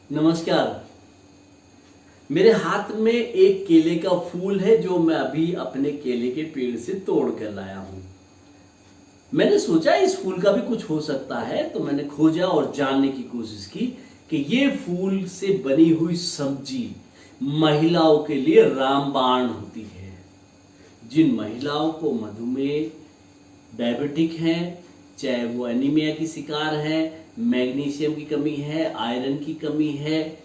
नमस्कार। मेरे हाथ में एक केले का फूल है जो मैं अभी अपने केले के पेड़ से तोड़ कर लाया हूं। मैंने सोचा इस फूल का भी कुछ हो सकता है, तो मैंने खोजा और जानने की कोशिश की कि ये फूल से बनी हुई सब्जी महिलाओं के लिए रामबाण होती है। जिन महिलाओं को मधुमेह, डायबिटिक हैं, चाहे वो एनीमिया की शिकार है, मैग्नीशियम की कमी है, आयरन की कमी है,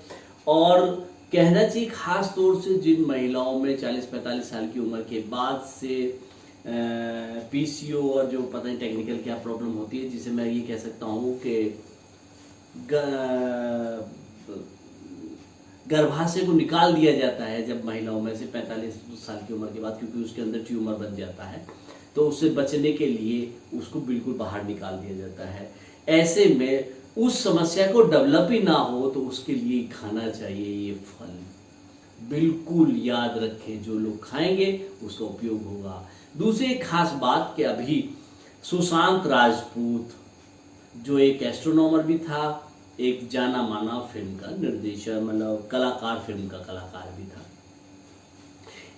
और कहना चाहिए खास तौर से जिन महिलाओं में 40-45 साल की उम्र के बाद से पीसीओ और जो पता नहीं टेक्निकल क्या प्रॉब्लम होती है, जिसे मैं ये कह सकता हूँ कि गर्भाशय को निकाल दिया जाता है जब महिलाओं में से 45 साल की उम्र के बाद, क्योंकि उसके अंदर ट्यूमर बन जाता है, तो उससे बचने के लिए उसको बिल्कुल बाहर निकाल दिया जाता है। ऐसे में उस समस्या को डेवलप ही ना हो तो उसके लिए खाना चाहिए ये फल। बिल्कुल याद रखें, जो लोग खाएंगे उसका उपयोग होगा। दूसरी एक खास बात कि अभी सुशांत राजपूत जो एक एस्ट्रोनॉमर भी था, एक जाना माना फिल्म का निर्देशक, मतलब कलाकार, फिल्म का कलाकार भी था।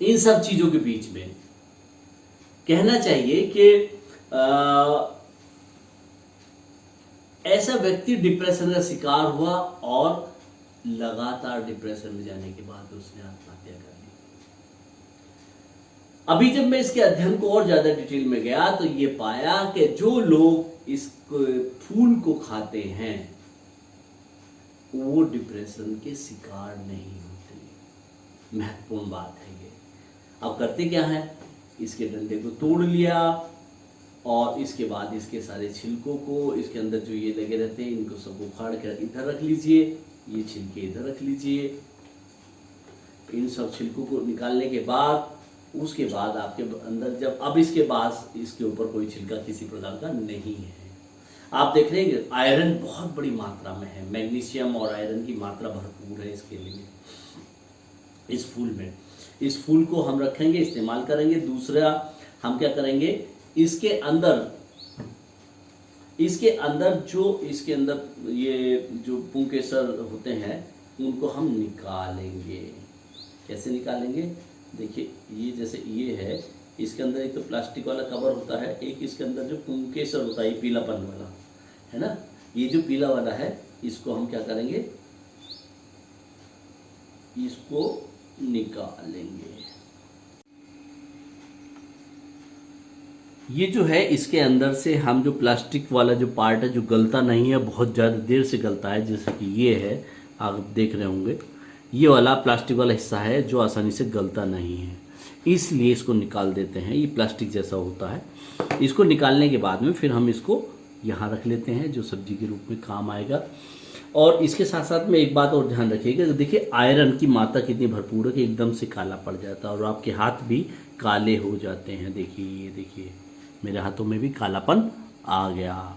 इन सब चीजों के बीच में कहना चाहिए कि ऐसा व्यक्ति डिप्रेशन का शिकार हुआ और लगातार डिप्रेशन में जाने के बाद उसने आत्महत्या कर ली। अभी जब मैं इसके अध्ययन को और ज्यादा डिटेल में गया तो ये पाया कि जो लोग इस फूल को खाते हैं वो डिप्रेशन के शिकार नहीं होते। महत्वपूर्ण बात है ये। अब करते क्या है, इसके डंडे को तोड़ लिया और इसके बाद इसके सारे छिलकों को, इसके अंदर जो ये लगे रहते हैं, इनको सब उखाड़ कर इधर रख लीजिए, ये छिलके इधर रख लीजिए। इन सब छिलकों को निकालने के बाद उसके बाद आपके अंदर जब अब इसके बाद इसके ऊपर कोई छिलका किसी प्रकार का नहीं है। आप देख रहे हैं आयरन बहुत बड़ी मात्रा में है, मैग्नीशियम और आयरन की मात्रा भरपूर है इसके लिए, इस फूल में। इस फूल को हम रखेंगे, इस्तेमाल करेंगे। दूसरा हम क्या करेंगे, इसके अंदर जो इसके अंदर ये जो पुंकेसर होते हैं उनको हम निकालेंगे। कैसे निकालेंगे, देखिए ये जैसे ये है, इसके अंदर एक तो प्लास्टिक वाला कवर होता है, एक इसके अंदर जो पुंकेसर होता है, ये पीलापन वाला है ना, ये जो पीला वाला है इसको हम क्या करेंगे, इसको निकालेंगे। ये जो है इसके अंदर से हम जो प्लास्टिक वाला जो पार्ट है जो गलता नहीं है, बहुत ज़्यादा देर से गलता है, जैसे कि ये है, आप देख रहे होंगे ये वाला प्लास्टिक वाला हिस्सा है जो आसानी से गलता नहीं है, इसलिए इसको निकाल देते हैं। ये प्लास्टिक जैसा होता है। इसको निकालने के बाद में फिर हम इसको यहाँ रख लेते हैं जो सब्जी के रूप में काम आएगा। और इसके साथ साथ में एक बात और ध्यान रखिएगा, देखिए आयरन की मात्रा कितनी भरपूर है कि एकदम से काला पड़ जाता है और आपके हाथ भी काले हो जाते हैं। देखिए ये देखिए मेरे हाथों में भी कालापन आ गया।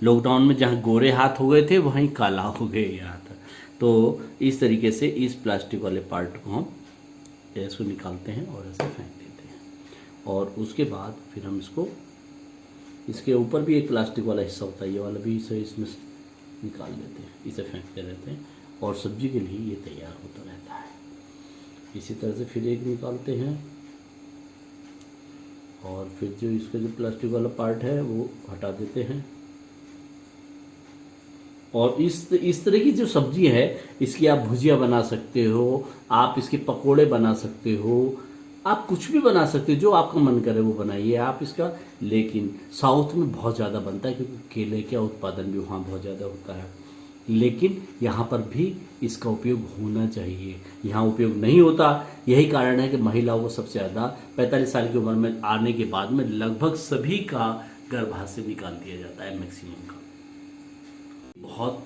लॉकडाउन में जहाँ गोरे हाथ हो गए थे वहीं काला हो गए ये हाथ। तो इस तरीके से इस प्लास्टिक वाले पार्ट को हम ऐसे निकालते हैं और ऐसे फेंक देते हैं। और उसके बाद फिर हम इसको, इसके ऊपर भी एक प्लास्टिक वाला हिस्सा होता है, ये वाला भी इसे इसमें निकाल देते हैं, इसे फेंकते रहते हैं और सब्जी के लिए ये तैयार होता रहता है। इसी तरह से फिर एक निकालते हैं और फिर जो इसका जो प्लास्टिक वाला पार्ट है वो हटा देते हैं। और इस तरह की जो सब्जी है इसकी आप भुजिया बना सकते हो, आप इसके पकोड़े बना सकते हो, आप कुछ भी बना सकते हो, जो आपका मन करे वो बनाइए आप इसका। लेकिन साउथ में बहुत ज़्यादा बनता है क्योंकि केले का उत्पादन भी वहाँ बहुत ज़्यादा होता है, लेकिन यहाँ पर भी इसका उपयोग होना चाहिए। यहाँ उपयोग नहीं होता, यही कारण है कि महिलाओं को सबसे ज़्यादा 45 साल की उम्र में आने के बाद में लगभग सभी का गर्भाशय निकाल दिया जाता है, मैक्सिमम का। बहुत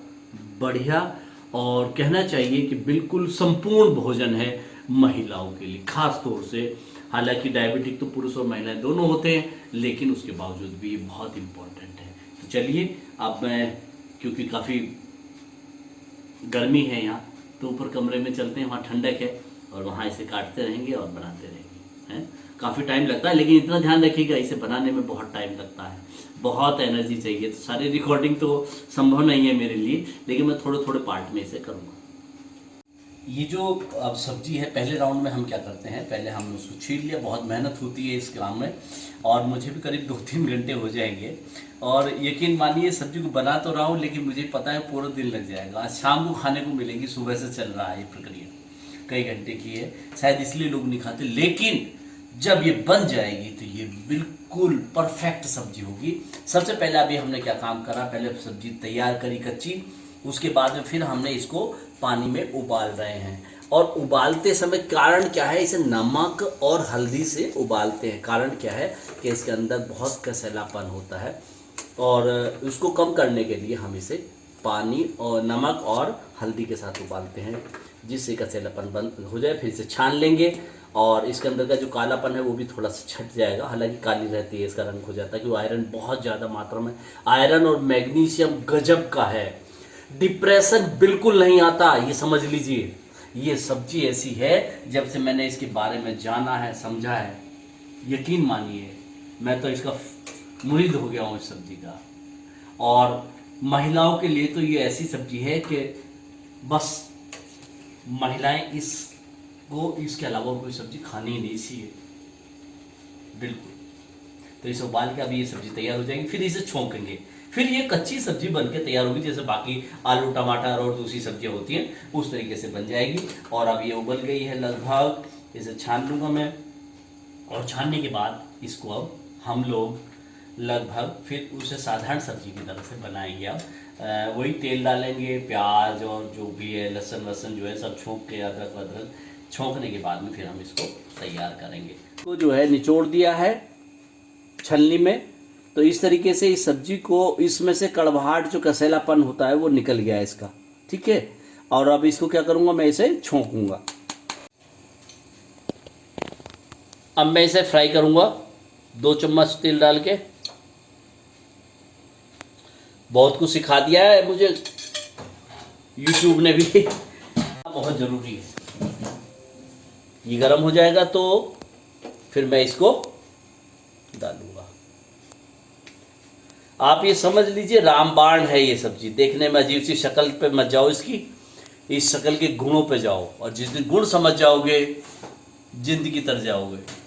बढ़िया और कहना चाहिए कि बिल्कुल संपूर्ण भोजन है महिलाओं के लिए खास तौर से। हालांकि डायबिटिक तो पुरुष और महिलाएं दोनों होते हैं, लेकिन उसके बावजूद भी ये बहुत इम्पोर्टेंट है। तो चलिए अब मैं, क्योंकि काफ़ी गर्मी है यहाँ, तो ऊपर कमरे में चलते हैं, वहाँ ठंडक है और वहाँ इसे काटते रहेंगे और बनाते रहेंगे। हैं काफ़ी टाइम लगता है, लेकिन इतना ध्यान रखिएगा इसे बनाने में बहुत टाइम लगता है, बहुत एनर्जी चाहिए। तो सारी रिकॉर्डिंग तो संभव नहीं है मेरे लिए, लेकिन मैं थोड़े थोड़े पार्ट में इसे करूँगा। ये जो अब सब्जी है, पहले राउंड में हम क्या करते हैं, पहले हम उसको छील लिया, बहुत मेहनत होती है इस काम में और मुझे भी करीब 2-3 घंटे हो जाएंगे। और यकीन मानिए सब्जी को बना तो रहा हूँ, लेकिन मुझे पता है पूरा दिन लग जाएगा। आज शाम को खाने को मिलेगी, सुबह से चल रहा है ये प्रक्रिया, कई घंटे की है, शायद इसलिए लोग नहीं खाते। लेकिन जब ये बन जाएगी तो ये बिल्कुल परफेक्ट सब्जी होगी। सबसे पहले अभी हमने क्या काम करा, पहले सब्जी तैयार करी कच्ची, उसके बाद में फिर हमने इसको पानी में उबाल रहे हैं। और उबालते समय कारण क्या है, इसे नमक और हल्दी से उबालते हैं। कारण क्या है कि इसके अंदर बहुत कसैलापन होता है और उसको कम करने के लिए हम इसे पानी और नमक और हल्दी के साथ उबालते हैं, जिससे कसैलापन बंद हो जाए। फिर इसे छान लेंगे और इसके अंदर का जो कालापन है वो भी थोड़ा सा छट जाएगा, हालांकि काली रहती है, इसका रंग हो जाता है कि वो आयरन बहुत ज़्यादा मात्रा में, आयरन और मैग्नीशियम गजब का है। डिप्रेशन बिल्कुल नहीं आता, ये समझ लीजिए। ये सब्जी ऐसी है, जब से मैंने इसके बारे में जाना है, समझा है, यकीन मानिए मैं तो इसका मुरीद हो गया हूँ इस सब्जी का। और महिलाओं के लिए तो ये ऐसी सब्जी है कि बस महिलाएं इसके अलावा कोई सब्जी खानी ही नहीं चाहिए बिल्कुल। तो इसे उबाल के अभी ये सब्जी तैयार हो जाएगी, फिर इसे छोंकेंगे, फिर ये कच्ची सब्जी बन के तैयार होगी, जैसे बाकी आलू टमाटर और दूसरी सब्जियां होती हैं उस तरीके से बन जाएगी। और अब ये उबल गई है लगभग, इसे छान लूँगा मैं और छानने के बाद इसको अब हम लोग लगभग फिर उसे साधारण सब्जी की तरह से बनाएंगे। अब वही तेल डालेंगे, प्याज और जो भी है लहसुन वसन जो है सब छोंक के, अदरक वदरक छोंकने के बाद में फिर हम इसको तैयार करेंगे। तो जो है निचोड़ दिया है छलनी में, तो इस तरीके से इस सब्जी को, इसमें से कड़वाहट जो कसैलापन होता है वो निकल गया है इसका, ठीक है। और अब इसको क्या करूँगा, मैं इसे छोंकूंगा। अब मैं इसे फ्राई करूँगा 2 चम्मच तेल डाल के। बहुत कुछ सिखा दिया है मुझे YouTube ने भी बहुत ज़रूरी है। ये गर्म हो जाएगा तो फिर मैं इसको डालूंगा। आप ये समझ लीजिए रामबाण है ये सब्जी। देखने में अजीब सी शक्ल पे मत जाओ इसकी, इस शक्ल के गुणों पे जाओ, और जिस दिन गुण समझ जाओगे जिंदगी तर जाओगे।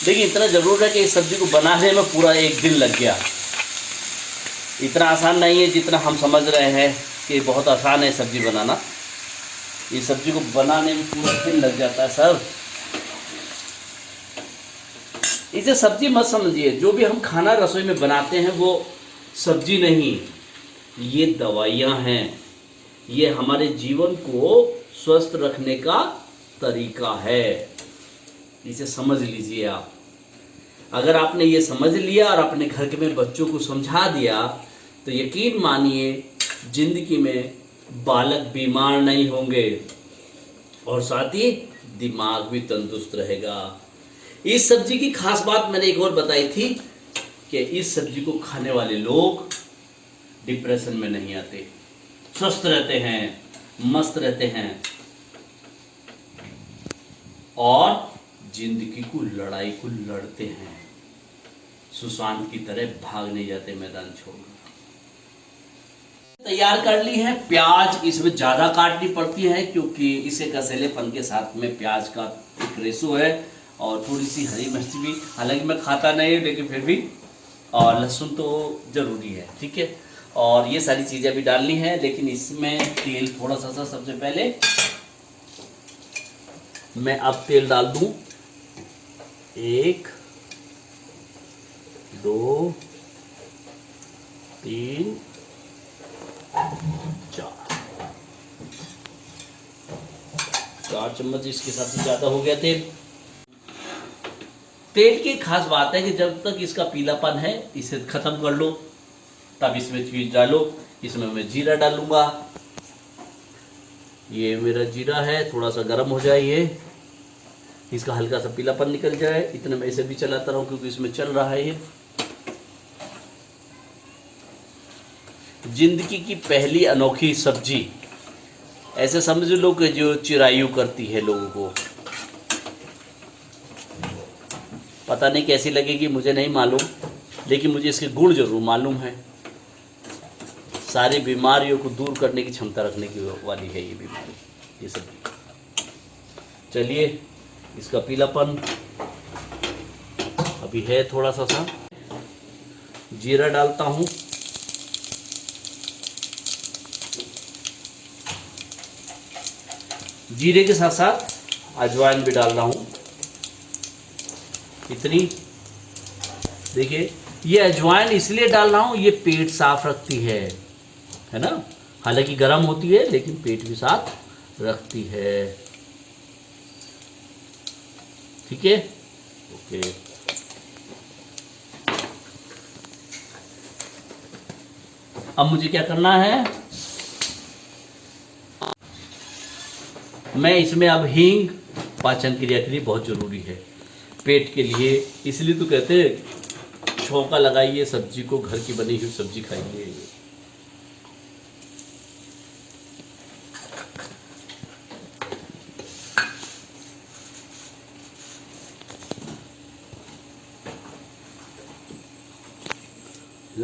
देखिए इतना ज़रूर है कि इस सब्ज़ी को बनाने में पूरा 1 दिन लग गया। इतना आसान नहीं है जितना हम समझ रहे हैं कि बहुत आसान है सब्ज़ी बनाना। ये सब्ज़ी को बनाने में पूरा दिन लग जाता है सर। इसे सब्ज़ी मत समझिए, जो भी हम खाना रसोई में बनाते हैं वो सब्ज़ी नहीं, ये दवाइयाँ हैं। ये हमारे जीवन को स्वस्थ रखने का तरीका है, इसे समझ लीजिए आप। अगर आपने ये समझ लिया और अपने घर के में बच्चों को समझा दिया तो यकीन मानिए जिंदगी में बालक बीमार नहीं होंगे और साथ ही दिमाग भी तंदुरुस्त रहेगा। इस सब्जी की खास बात मैंने एक और बताई थी कि इस सब्जी को खाने वाले लोग डिप्रेशन में नहीं आते, स्वस्थ रहते हैं, मस्त रहते हैं और जिंदगी को, लड़ाई को लड़ते हैं, सुशांत की तरह भाग नहीं जाते मैदान छोड़कर। तैयार कर ली है। प्याज इसमें ज़्यादा काटनी पड़ती है क्योंकि इसे कसैलेपन के साथ में प्याज का एक रेशो है, और थोड़ी सी हरी मिर्च भी, हालांकि मैं खाता नहीं हूँ लेकिन फिर भी, और लहसुन तो ज़रूरी है, ठीक है। और ये सारी चीज़ें भी डालनी है, लेकिन इसमें तेल थोड़ा सा सबसे पहले मैं अब तेल डाल दूँ 1 2 3 4 चम्मच इसके हिसाब से ज़्यादा हो गया तेल। तेल की खास बात है कि जब तक इसका पीलापन है इसे ख़त्म कर लो, तब इसमें चीज़ डालो। इसमें मैं जीरा डालूंगा, ये मेरा जीरा है, थोड़ा सा गर्म हो जाए, ये इसका हल्का सा पीलापन निकल जाए, इतने में इसे भी चलाता रहूँ क्योंकि इसमें चल रहा है ये। जिंदगी की पहली अनोखी सब्जी, ऐसे समझ लो कि जो चिरायु करती है लोगों को। पता नहीं कैसी लगेगी, मुझे नहीं मालूम, लेकिन मुझे इसके गुण जरूर मालूम है। सारी बीमारियों को दूर करने की क्षमता रखने की वाली है ये बीमारी, ये सब्जी। चलिए, इसका पीलापन अभी है थोड़ा सा। जीरा डालता हूँ, जीरे के साथ साथ अजवाइन भी डाल रहा हूँ। इतनी देखिए, ये अजवाइन इसलिए डाल रहा हूँ, ये पेट साफ रखती है ना। हालांकि गर्म होती है लेकिन पेट भी साफ रखती है। ठीक है, ओके। अब मुझे क्या करना है, मैं इसमें अब हींग पाचन क्रिया के लिए बहुत ज़रूरी है, पेट के लिए। इसलिए तो कहते हैं छौंका लगाइए सब्जी को, घर की बनी हुई सब्जी खाइए।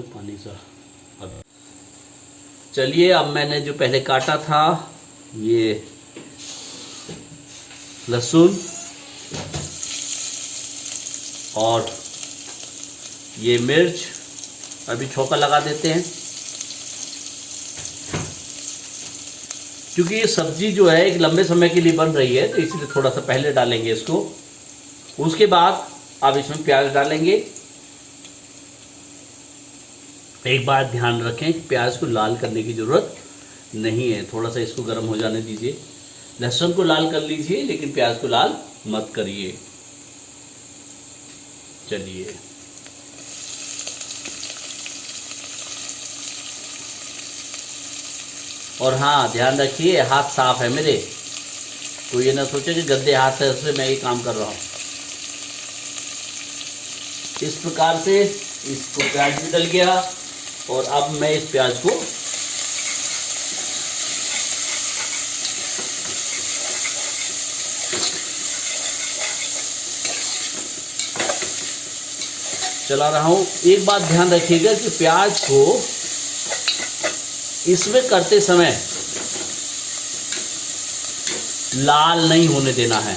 पानी सा। अब चलिए, अब मैंने जो पहले काटा था ये लहसुन और ये मिर्च, अभी छौंका लगा देते हैं। क्योंकि ये सब्जी जो है एक लंबे समय के लिए बन रही है, तो इसलिए थोड़ा सा पहले डालेंगे इसको। उसके बाद अब इसमें प्याज डालेंगे। एक बात ध्यान रखें कि प्याज को लाल करने की ज़रूरत नहीं है, थोड़ा सा इसको गर्म हो जाने दीजिए। लहसुन को लाल कर लीजिए लेकिन प्याज को लाल मत करिए। चलिए, और हाँ, ध्यान रखिए हाथ साफ है मेरे, तो ये ना सोचे कि गंदे हाथ से मैं ये काम कर रहा हूँ। इस प्रकार से इसको प्याज भी डल गया, और अब मैं इस प्याज को चला रहा हूँ। एक बात ध्यान रखिएगा कि प्याज को इसमें करते समय लाल नहीं होने देना है।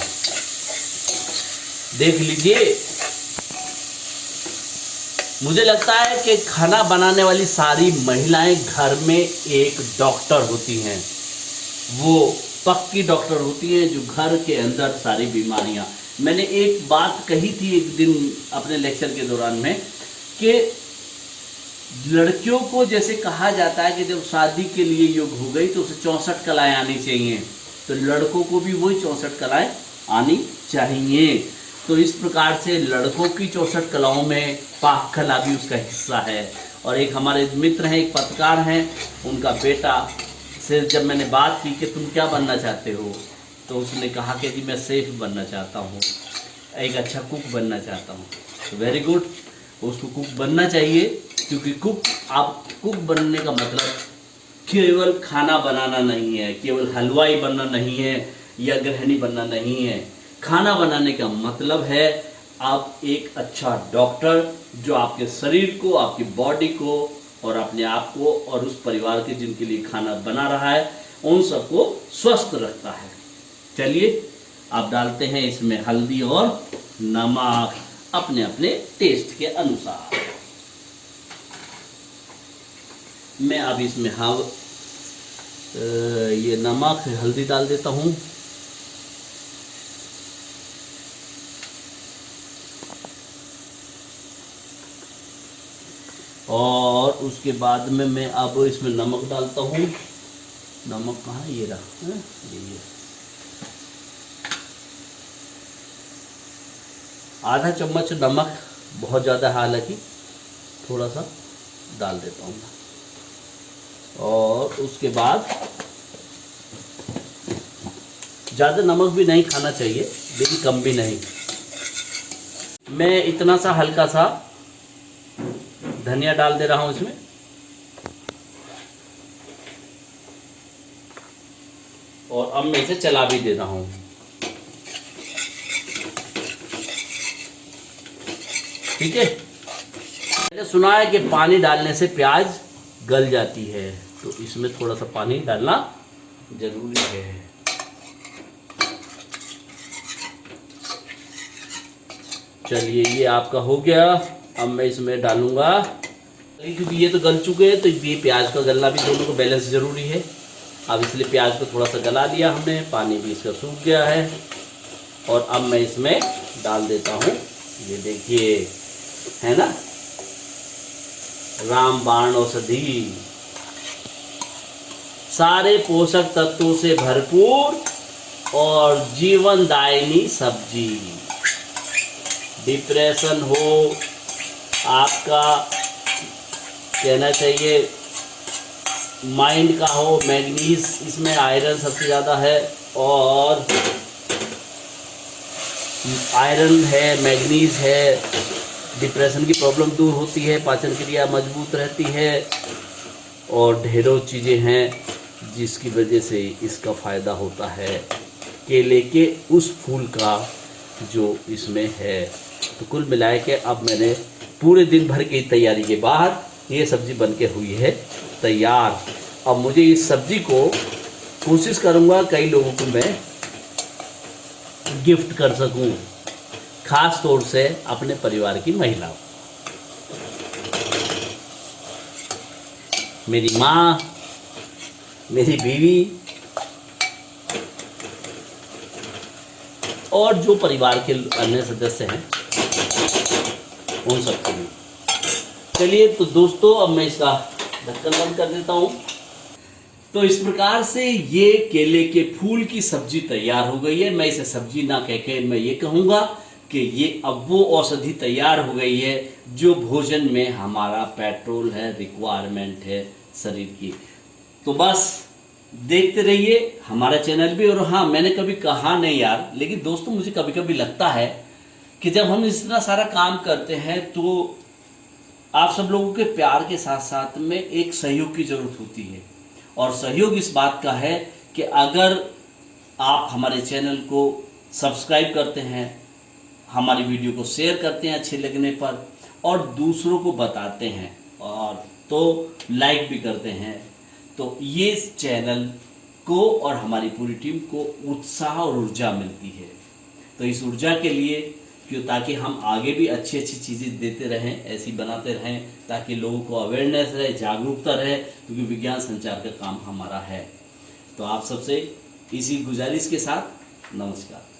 देख लीजिए, मुझे लगता है कि खाना बनाने वाली सारी महिलाएं घर में एक डॉक्टर होती हैं। वो पक्की डॉक्टर होती हैं जो घर के अंदर सारी बीमारियां। मैंने एक बात कही थी एक दिन अपने लेक्चर के दौरान में कि लड़कियों को जैसे कहा जाता है कि जब शादी के लिए योग्य हो गई तो उसे 64 कलाएं आनी चाहिए, तो लड़कों को भी वही 64 कलाएं आनी चाहिए। तो इस प्रकार से लड़कों की 64 कलाओं में पाक कला भी उसका हिस्सा है। और एक हमारे मित्र हैं, एक पत्रकार हैं, उनका बेटा से जब मैंने बात की कि तुम क्या बनना चाहते हो, तो उसने कहा कि जी मैं शेफ बनना चाहता हूँ, एक अच्छा कुक बनना चाहता हूँ। तो वेरी गुड, उसको कुक बनना चाहिए, क्योंकि कुक बनने का मतलब केवल खाना बनाना नहीं है, केवल हलवाई बनना नहीं है या गृहिणी बनना नहीं है। खाना बनाने का मतलब है आप एक अच्छा डॉक्टर जो आपके शरीर को, आपकी बॉडी को और अपने आप को और उस परिवार के जिनके लिए खाना बना रहा है उन सबको स्वस्थ रखता है। चलिए, आप डालते हैं इसमें हल्दी और नमक अपने अपने टेस्ट के अनुसार। मैं अब इसमें ये नमक हल्दी डाल देता हूँ। और उसके बाद में मैं अब इसमें नमक डालता हूँ। नमक कहाँ है, ये रहा, ये आधा चम्मच नमक, बहुत ज़्यादा हालांकि थोड़ा सा डाल देता हूँ। और उसके बाद ज़्यादा नमक भी नहीं खाना चाहिए लेकिन कम भी नहीं। मैं इतना सा हल्का सा धनिया डाल दे रहा हूँ इसमें। और अब मैं इसे चला भी दे रहा हूँ। ठीक है, मैंने सुना है कि पानी डालने से प्याज गल जाती है, तो इसमें थोड़ा सा पानी डालना जरूरी है। चलिए, ये आपका हो गया। अब मैं इसमें डालूंगा, क्योंकि ये तो गल चुके हैं, तो ये प्याज का गलना भी दोनों को बैलेंस जरूरी है। अब इसलिए प्याज को थोड़ा सा गला लिया हमने, पानी भी इसका सूख गया है। और अब मैं इसमें डाल देता हूँ, ये देखिए, है ना, रामबाण औषधि, सारे पोषक तत्वों से भरपूर और जीवनदायिनी सब्जी। डिप्रेशन हो, आपका कहना चाहिए माइंड का हो, मैग्नीज, इसमें आयरन सबसे ज़्यादा है, और आयरन है, मैग्नीज है, डिप्रेशन की प्रॉब्लम दूर होती है, पाचन क्रिया मजबूत रहती है, और ढेरों चीज़ें हैं जिसकी वजह से इसका फ़ायदा होता है, केले के उस फूल का जो इसमें है। तो कुल मिला के अब मैंने पूरे दिन भर की तैयारी के बाद ये सब्ज़ी बनके हुई है तैयार। अब मुझे इस सब्ज़ी को कोशिश करूँगा कई लोगों को मैं गिफ्ट कर सकूँ, खास तौर से अपने परिवार की महिलाओं, मेरी माँ, मेरी बीवी, और जो परिवार के अन्य सदस्य हैं उन सबके लिए। चलिए, तो दोस्तों, अब मैं इसका ढक्कन बंद कर देता हूँ। तो इस प्रकार से ये केले के फूल की सब्जी तैयार हो गई है। मैं इसे सब्जी ना कहकर मैं ये कहूँगा कि ये अब वो औषधि तैयार हो गई है जो भोजन में हमारा पेट्रोल है, रिक्वायरमेंट है शरीर की। तो बस देखते रहिए हमारा चैनल भी। और हाँ, मैंने कभी कहा नहीं यार, लेकिन दोस्तों मुझे कभी कभी लगता है कि जब हम इतना सारा काम करते हैं तो आप सब लोगों के प्यार के साथ साथ में एक सहयोग की ज़रूरत होती है। और सहयोग इस बात का है कि अगर आप हमारे चैनल को सब्सक्राइब करते हैं, हमारी वीडियो को शेयर करते हैं अच्छे लगने पर, और दूसरों को बताते हैं, और तो लाइक भी करते हैं, तो ये चैनल को और हमारी पूरी टीम को उत्साह और ऊर्जा मिलती है। तो इस ऊर्जा के लिए, क्यों, ताकि हम आगे भी अच्छी अच्छी चीज़ें देते रहें, ऐसी बनाते रहें, ताकि लोगों को अवेयरनेस रहे, जागरूकता रहे, क्योंकि विज्ञान संचार का काम हमारा है। तो आप सबसे इसी गुजारिश के साथ नमस्कार।